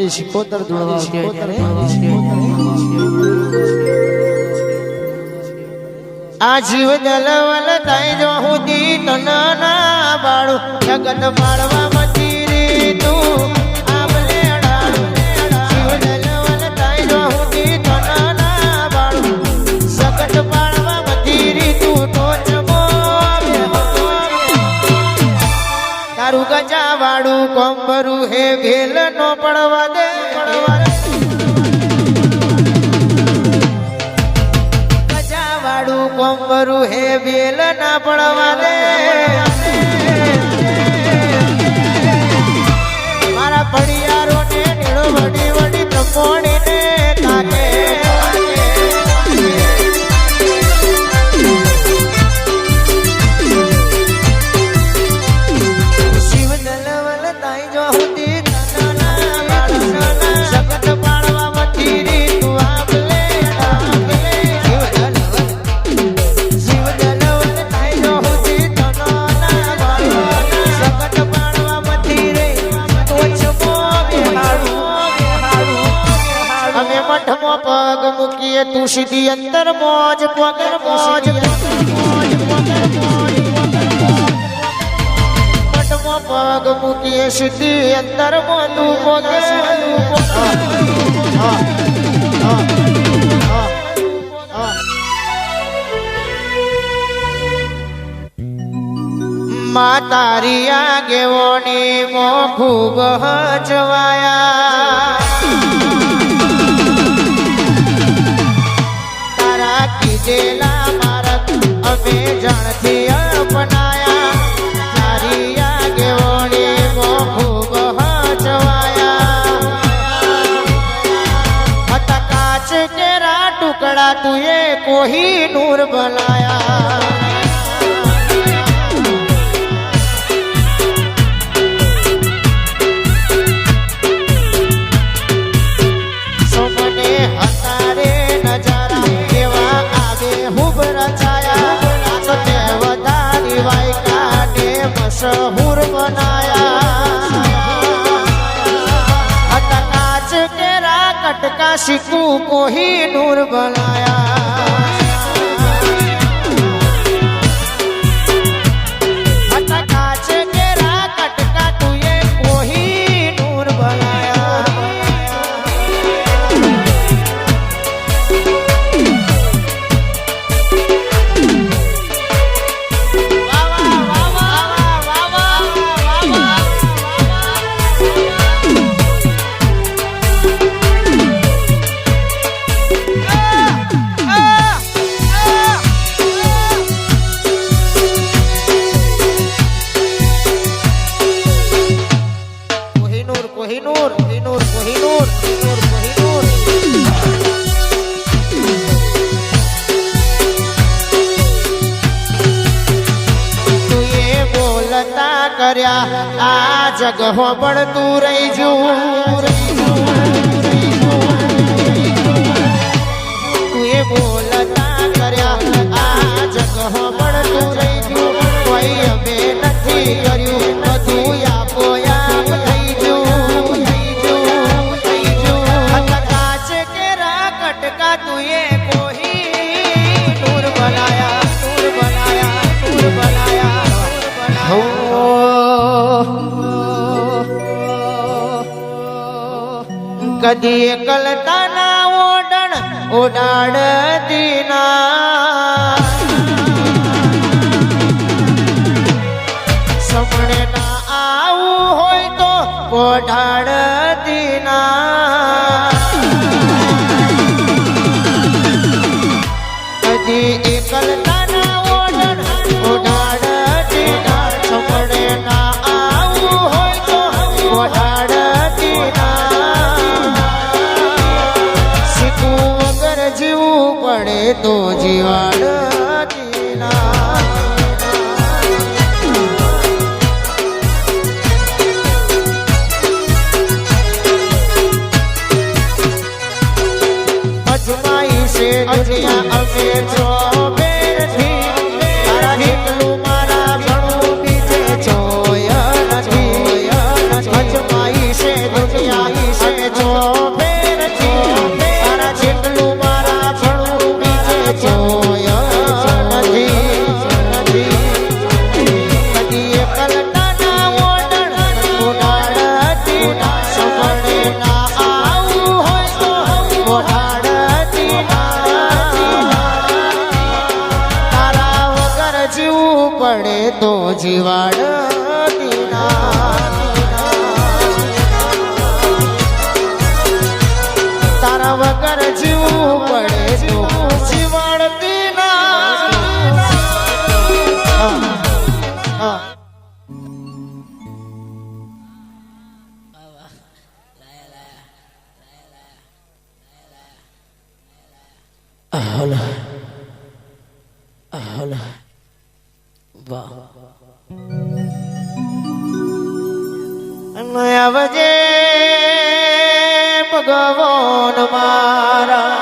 જે શિકોતર દુડવા આ જીવ દલવલ થઈ જો હુદી તનના બાળો જગત પાળવા મતી રે તું આમલે અડાડો જીવ દલવલ થઈ જો હુદી તનના બાળો જગત પાળવા મતી રે તું ટોચમો તારું ગજા વાળું કોંબરું હે ભેલ નો પડવા દે કોંબરું હે બેલ ના પડવા દે મારા પડિયારો ને નીળો વડી વડી તપોણી ને તાકે શિવ દલવલ તાઈ જો હુદી તનના બાળના સગત પાડવા મથી રી તું આમલે પગ મૂકીએ તું સીધી અંતર મોજ પગર મોજ મઠમાં પગ મૂકીએ સીધી અંતર મોતું પગર મા તારી આગેવોની મો ખૂબ હચવાયા કીધેલા મારક અમે જાણથી અપનાયા તારી આગેવોની મો ખૂબ હચવાયા હતા કાચ કેરા ટુકડા તુએ કોઈ નૂર બનાયા મશહૂર બનાયા હતા કાચ કેરા કટકા શીખું કોઈ નૂર બનાયા હતા કાચ કેરા કટકા તુએ કોઈ નૂર બનાયા કર્યા આ જગ હોબળતું રહી જું તું એ બોલતા કર્યા આ જગ હોબળતું રહી જું કોઈ અમે નથી કર્યું બધું આપો આપ થઈ જું કાચ કેરા કટકા તું એ કોઈ નૂર બનાયા કદી એકલતા ના ઓડણ ઓડાડતી ના સમણે ના આવું હોય તો ઓઢાડતી ના કદી એકલતા ના ઓડણ ઓડાડતી ના સમણે ના આવું હોય તો ઓઢાડતી ના જીવવું પડે તો જીવાડતી ના અજમાઈ છે દુનિયા અમે છો બેરથી તારા નીકળું મારા ભણું બીજે જોય નથી અજમાઈ છે દુનિયા છે પડે તો જીવાડતી ના તારા વગર જીવવું પડે તો જીવાડતી આવજે ભગવાન મારા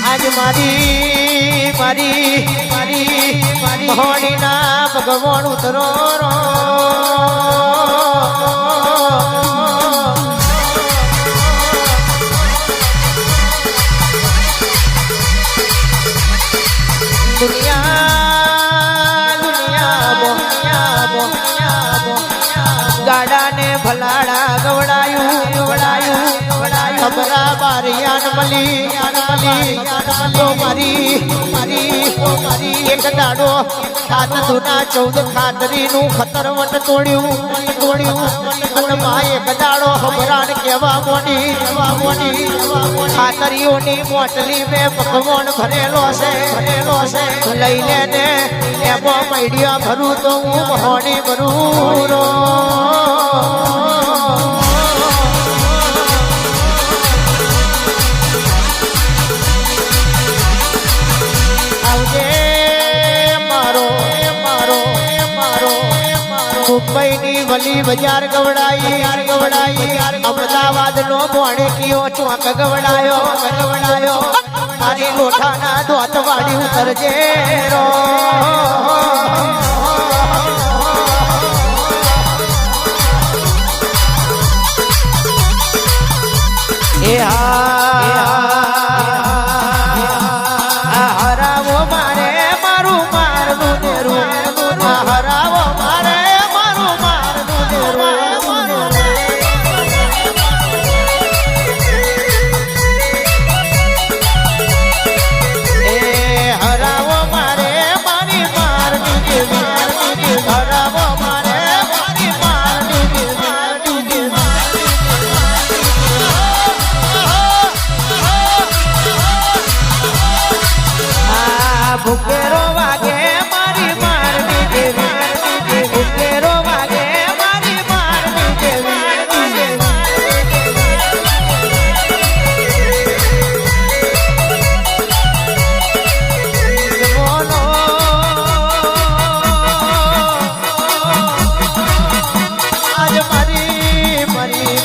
આજ મારી મારી મારી મારી મહોણીના ભગવાન ઉતરો રો ગાડાને ભલાડા ગવડાયું ખબરા બારિયાન મલી મારી એક દાડો ખાત ધુના 14 ખાતરીનું ખતરવટ તોડ્યું એક દાડો ખબરાન કેવા મોડી ખાતરીઓની મોટલી મેં પકવાન ભરેલો છે લઈ લે ને એમાં મૈડિયા ભરું તો હું મહોણી ભરું રો મુંબઈની વલી બજાર ગવડાઈ અમદાવાદ નો મોણેકીઓ ચોક ગવડાયો મારી લોઠાના દોત વાડી ઉતરજે રો એ હરાવો મારે મારું મારનું દેરું હરાવો મારે ભૂકેરો વાગે મારી મારની દેવી ભૂકેરો વાગે મારી મારની દેવી બોલો આજ મારી મહોની